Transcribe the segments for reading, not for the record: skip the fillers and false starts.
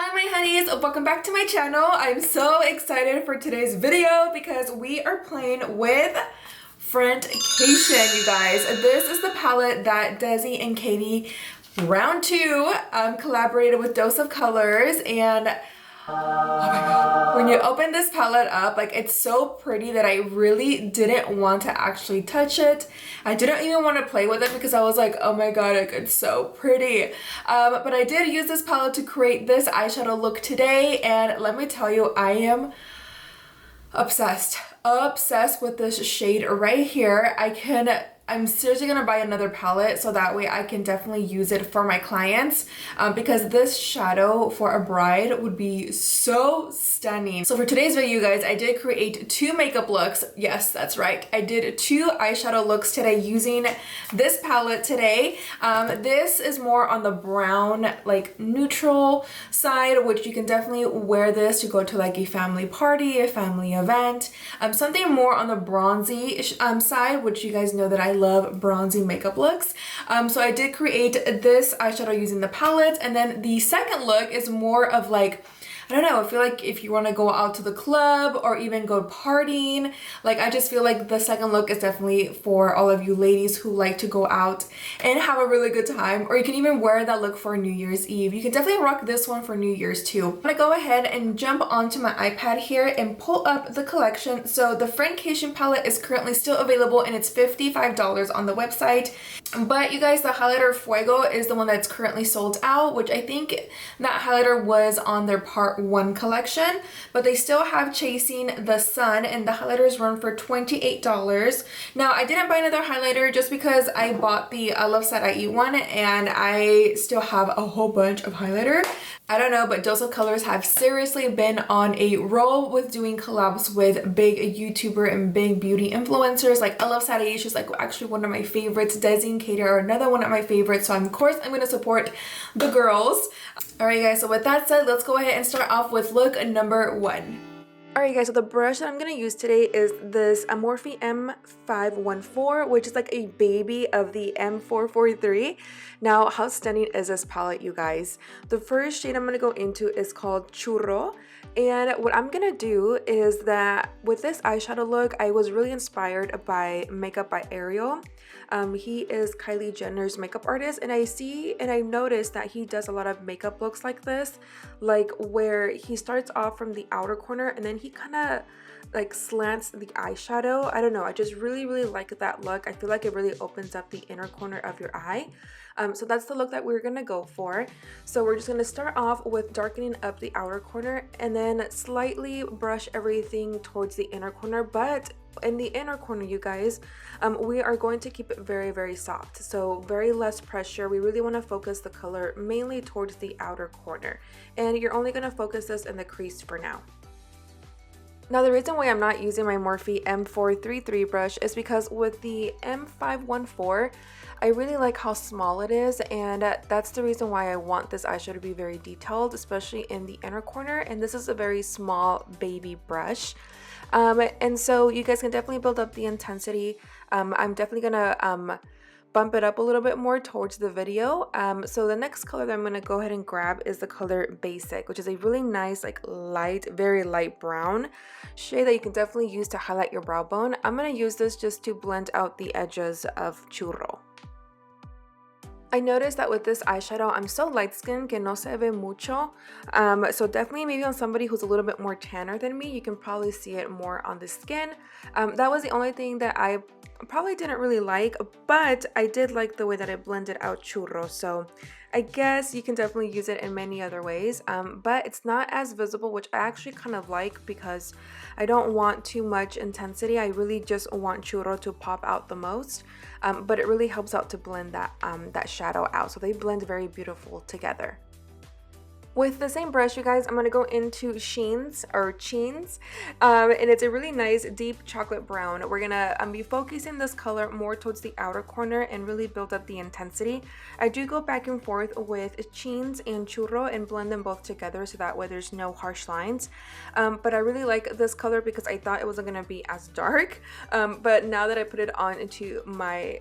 Hi my honeys, welcome back to my channel. I'm so excited for today's video because we are playing with Friendcation, you guys. This is the palette that Desi and Katy round 2 collaborated with Dose of Colors, and oh my god, when you open this palette up, like, it's so pretty that I really didn't want to actually touch it. I didn't even want to play with it because I was like, oh my god, like, it's so pretty. But I did use this palette to create this eyeshadow look today, and let me tell you, I am obsessed with this shade right here. I'm seriously gonna buy another palette so that way I can definitely use it for my clients, because this shadow for a bride would be so stunning. So for today's video, you guys, I did create 2 makeup looks. Yes, that's right. I did 2 eyeshadow looks today using this palette today. This is more on the brown, like, neutral side, which you can definitely wear this to go to like a family party, a family event. Something more on the bronzy side, which you guys know that I love bronzy makeup looks. So I did create this eyeshadow using the palette, and then the second look is more of like, I don't know, I feel like if you want to go out to the club or even go partying, like, I just feel like the second look is definitely for all of you ladies who like to go out and have a really good time, or you can even wear that look for New Year's Eve. You can definitely rock this one for New Year's too. I'm gonna go ahead and jump onto my iPad here and pull up the collection. So the Friendcation palette is currently still available and it's $55 on the website. But you guys, the highlighter Fuego is the one that's currently sold out, which I think that highlighter was on their part 1 collection, but they still have Chasing the Sun, and the highlighters run for $28. Now, I didn't buy another highlighter just because I bought the iluvsarahii one and I still have a whole bunch of highlighter. I don't know, but Dose of Colors have seriously been on a roll with doing collabs with big YouTuber and big beauty influencers. Like iluvsarahii, she's like actually one of my favorites. Desi and Katy are another one of my favorites. So of course I'm going to support the girls. Alright guys, so with that said, let's go ahead and start off with look number 1. Alright guys, so the brush that I'm going to use today is this Morphe M514, which is like a baby of the M443. Now, how stunning is this palette, you guys? The first shade I'm going to go into is called Churro. And what I'm going to do is that with this eyeshadow look, I was really inspired by Makeup by Ariel. He is Kylie Jenner's makeup artist, and I noticed that he does a lot of makeup looks like this, like where he starts off from the outer corner and then he kind of like slants the eyeshadow. I don't know, I just really like that look. I feel like it really opens up the inner corner of your eye. So that's the look that we're gonna go for. So we're just gonna start off with darkening up the outer corner and then slightly brush everything towards the inner corner. But in the inner corner, you guys, we are going to keep it very soft, so very less pressure. We really want to focus the color mainly towards the outer corner, and you're only going to focus this in the crease for now. Now, the reason why I'm not using my Morphe M433 brush is because with the M514, I really like how small it is, and that's the reason why I want this eyeshadow to be very detailed, especially in the inner corner, and this is a very small baby brush. And so you guys can definitely build up the intensity. I'm definitely gonna bump it up a little bit more towards the video. So the next color that I'm gonna go ahead and grab is the color Basic, which is a really nice, like, light, very light brown shade that you can definitely use to highlight your brow bone. I'm gonna use this just to blend out the edges of Churro. I noticed that with this eyeshadow, I'm so light skinned que no se ve mucho. So definitely maybe on somebody who's a little bit more tanner than me, you can probably see it more on the skin. That was the only thing that I probably didn't really like, but I did like the way that it blended out Churro. So I guess you can definitely use it in many other ways, but it's not as visible, which I actually kind of like because I don't want too much intensity. I really just want Churro to pop out the most, but it really helps out to blend that shadow out. So they blend very beautiful together. With the same brush, you guys, I'm going to go into Cheens, and it's a really nice deep chocolate brown. We're going to be focusing this color more towards the outer corner and really build up the intensity. I do go back and forth with Cheens and Churro and blend them both together so that way there's no harsh lines. But I really like this color because I thought it wasn't going to be as dark. But now that I put it on into my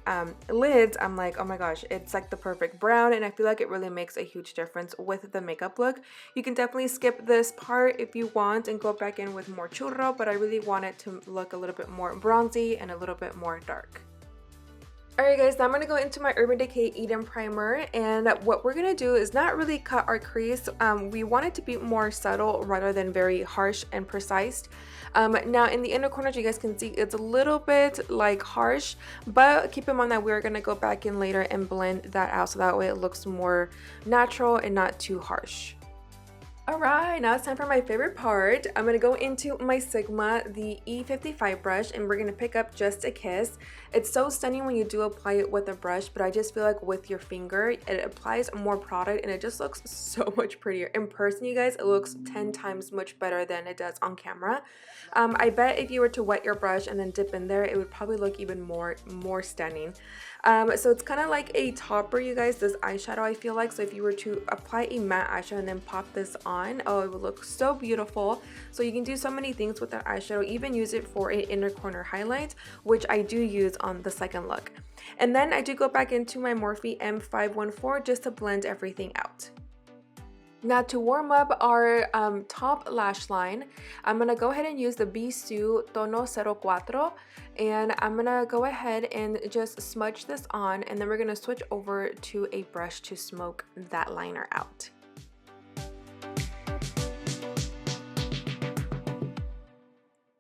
lids, I'm like, oh my gosh, it's like the perfect brown, and I feel like it really makes a huge difference with the makeup look. look. You can definitely skip this part if you want and go back in with more churro, but I really want it to look a little bit more bronzy and a little bit more dark. Alright guys, now I'm going to go into my Urban Decay Eden Primer, and what we're going to do is not really cut our crease. We want it to be more subtle rather than very harsh and precise. Now in the inner corners you guys can see it's a little bit like harsh, but keep in mind that we're going to go back in later and blend that out so that way it looks more natural and not too harsh. Alright, now it's time for my favorite part. I'm going to go into my Sigma, the E55 brush, and we're going to pick up Just a Kiss. It's so stunning when you do apply it with a brush, but I just feel like with your finger, it applies more product and it just looks so much prettier. In person, you guys, it looks 10 times much better than it does on camera. I bet if you were to wet your brush and then dip in there, it would probably look even more stunning. So it's kind of like a topper, you guys, this eyeshadow, I feel like. So if you were to apply a matte eyeshadow and then pop this on, oh, it would look so beautiful. So you can do so many things with that eyeshadow, even use it for an inner corner highlight, which I do use on the second look. And then I do go back into my Morphe M514 just to blend everything out. Now to warm up our top lash line, I'm going to go ahead and use the Bisou Tono 04, and I'm going to go ahead and just smudge this on, and then we're going to switch over to a brush to smoke that liner out.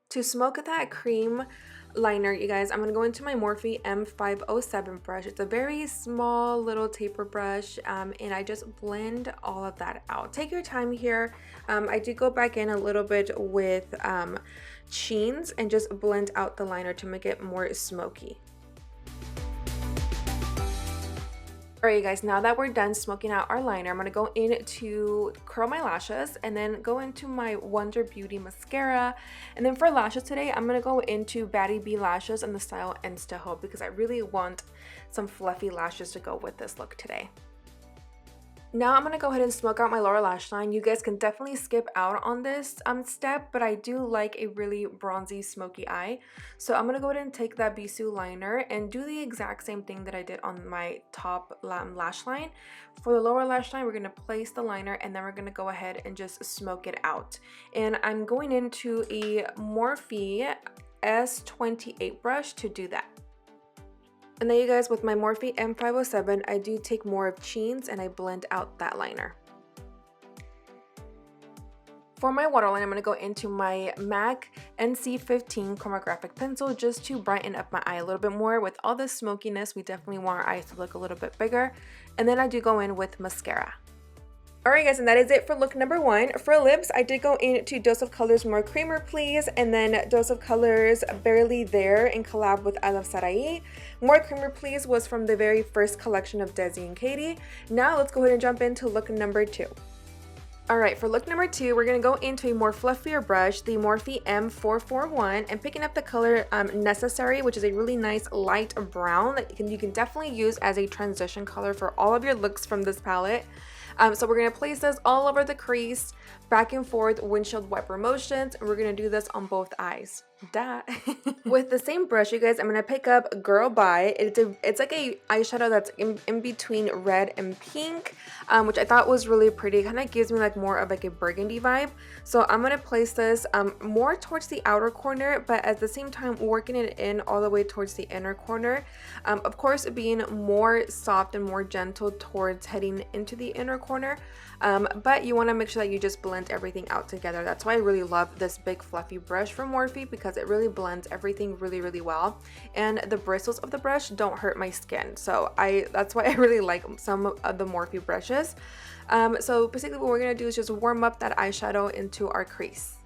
To smoke that cream liner, you guys, I'm going to go into my Morphe M507 brush. It's a very small little taper brush, and I just blend all of that out. Take your time here. I do go back in a little bit with Cheens and just blend out the liner to make it more smoky. Alright you guys, now that we're done smoking out our liner, I'm going to go in to curl my lashes and then go into my Wonder Beauty mascara. And then for lashes today, I'm going to go into Baddie B lashes in the style INSTAHOE because I really want some fluffy lashes to go with this look today. Now I'm going to go ahead and smoke out my lower lash line. You guys can definitely skip out on this step, but I do like a really bronzy smoky eye. So I'm going to go ahead and take that Bisou liner and do the exact same thing that I did on my top lash line. For the lower lash line, we're going to place the liner and then we're going to go ahead and just smoke it out. And I'm going into a Morphe S28 brush to do that. And then you guys, with my Morphe M507, I do take more of Cheens and I blend out that liner. For my waterline, I'm going to go into my MAC NC15 chromographic pencil just to brighten up my eye a little bit more. With all this smokiness, we definitely want our eyes to look a little bit bigger. And then I do go in with mascara. Alright guys, and that is it for look number 1. For lips, I did go into Dose of Colors More Creamer Please, and then Dose of Colors Barely There in collab with iluvsarahii. More Creamer Please was from the very first collection of DESI KATY. Now let's go ahead and jump into look number 2. Alright, for look number 2, we're going to go into a more fluffier brush, the Morphe M441, and picking up the color Necessary, which is a really nice light brown that you can definitely use as a transition color for all of your looks from this palette. So we're going to place this all over the crease, back and forth, windshield wiper motions, and we're going to do this on both eyes. Duh. With the same brush, you guys, I'm going to pick up Girl Bye. It's like a eyeshadow that's in between red and pink, which I thought was really pretty. It kind of gives me like more of like a burgundy vibe. So I'm going to place this more towards the outer corner, but at the same time working it in all the way towards the inner corner. Of course, being more soft and more gentle towards heading into the inner corner. But you want to make sure that you just blend everything out together. That's why I really love this big fluffy brush from Morphe, because it really blends everything really well, and the bristles of the brush don't hurt my skin. So that's why I really like some of the Morphe brushes. So basically what we're going to do is just warm up that eyeshadow into our crease.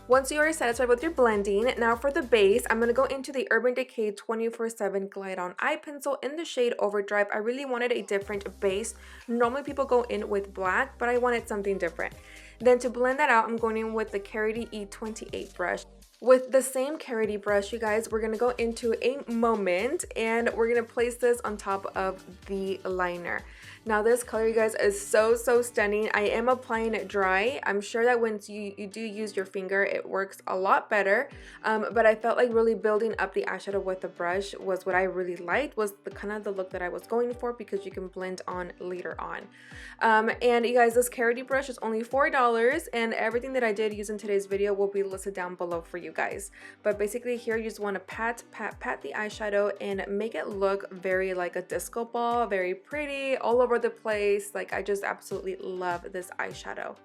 Once you are satisfied with your blending, now for the base, I'm going to go into the Urban Decay 24/7 Glide On Eye Pencil in the shade Overdrive. I really wanted a different base. Normally people go in with black, but I wanted something different. Then to blend that out, I'm going in with the KARITY E28 brush. With the same KARITY brush, you guys, we're going to go into a Moment, and we're going to place this on top of the liner. Now this color, you guys, is so stunning. I am applying it dry. I'm sure that once you do use your finger, it works a lot better. But I felt like really building up the eyeshadow with the brush was what I really liked, was the kind of the look that I was going for, because you can blend on later on. And you guys, this KARITY brush is only $4, and everything that I did use in today's video will be listed down below for you guys. But basically here you just want to pat the eyeshadow and make it look very like a disco ball, very pretty, all over the place. Like, I just absolutely love this eyeshadow.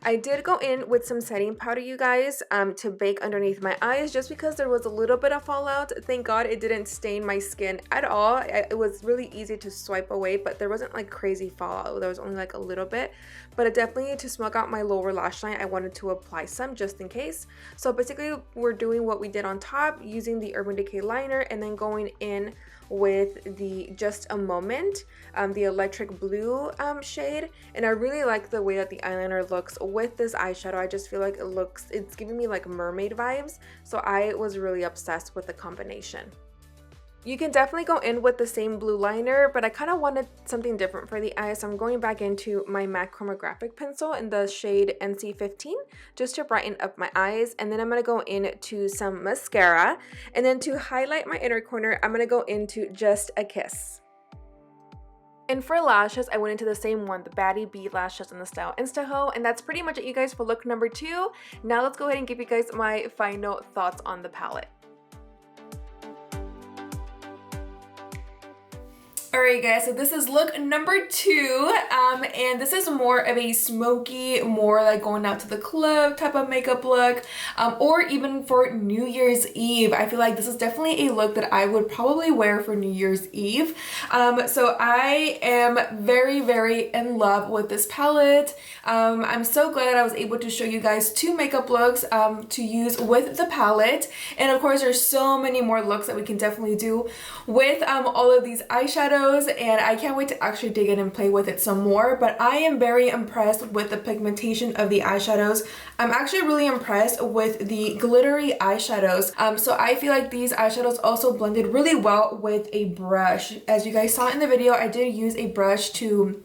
I did go in with some setting powder, you guys, to bake underneath my eyes, just because there was a little bit of fallout. Thank God it didn't stain my skin at all. It was really easy to swipe away, but there wasn't like crazy fallout. There was only like a little bit, but definitely to smoke out my lower lash line, I wanted to apply some just in case. So basically we're doing what we did on top, using the Urban Decay liner, and then going in with the Just a Moment, the electric blue shade. And I really like the way that the eyeliner looks with this eyeshadow. I just feel like it's giving me like mermaid vibes, so I was really obsessed with the combination. You can definitely go in with the same blue liner, but I kind of wanted something different for the eyes, so I'm going back into my MAC chromographic pencil in the shade NC15 just to brighten up my eyes. And then I'm going to go into some mascara, and then to highlight my inner corner, I'm going to go into Just a Kiss. And for lashes, I went into the same one, the BADDIE B lashes in the style INSTAHOE, and that's pretty much it, you guys, for look number 2. Now let's go ahead and give you guys my final thoughts on the palette. Alright guys, so this is look number 2, and this is more of a smoky, more like going out to the club type of makeup look, or even for New Year's Eve. I feel like this is definitely a look that I would probably wear for New Year's Eve. So I am very in love with this palette. I'm so glad I was able to show you guys 2 makeup looks to use with the palette, and of course there's so many more looks that we can definitely do with all of these eyeshadows. And I can't wait to actually dig in and play with it some more. But I am very impressed with the pigmentation of the eyeshadows. I'm actually really impressed with the glittery eyeshadows. So I feel like these eyeshadows also blended really well with a brush. As you guys saw in the video, I did use a brush to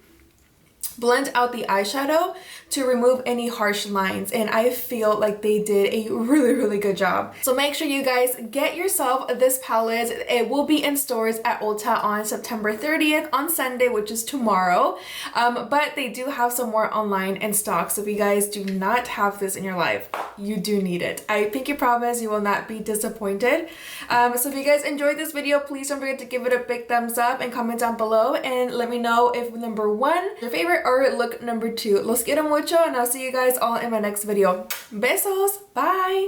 blend out the eyeshadow to remove any harsh lines, and I feel like they did a really good job. So make sure you guys get yourself this palette. It will be in stores at Ulta on September 30th on Sunday, which is tomorrow, but they do have some more online in stock. So if you guys do not have this in your life, you do need it. I pinky promise you will not be disappointed. So if you guys enjoyed this video, please don't forget to give it a big thumbs up and comment down below and let me know if number 1 your favorite or look number 2. Los quiero mucho, and I'll see you guys all in my next video. Besos, bye!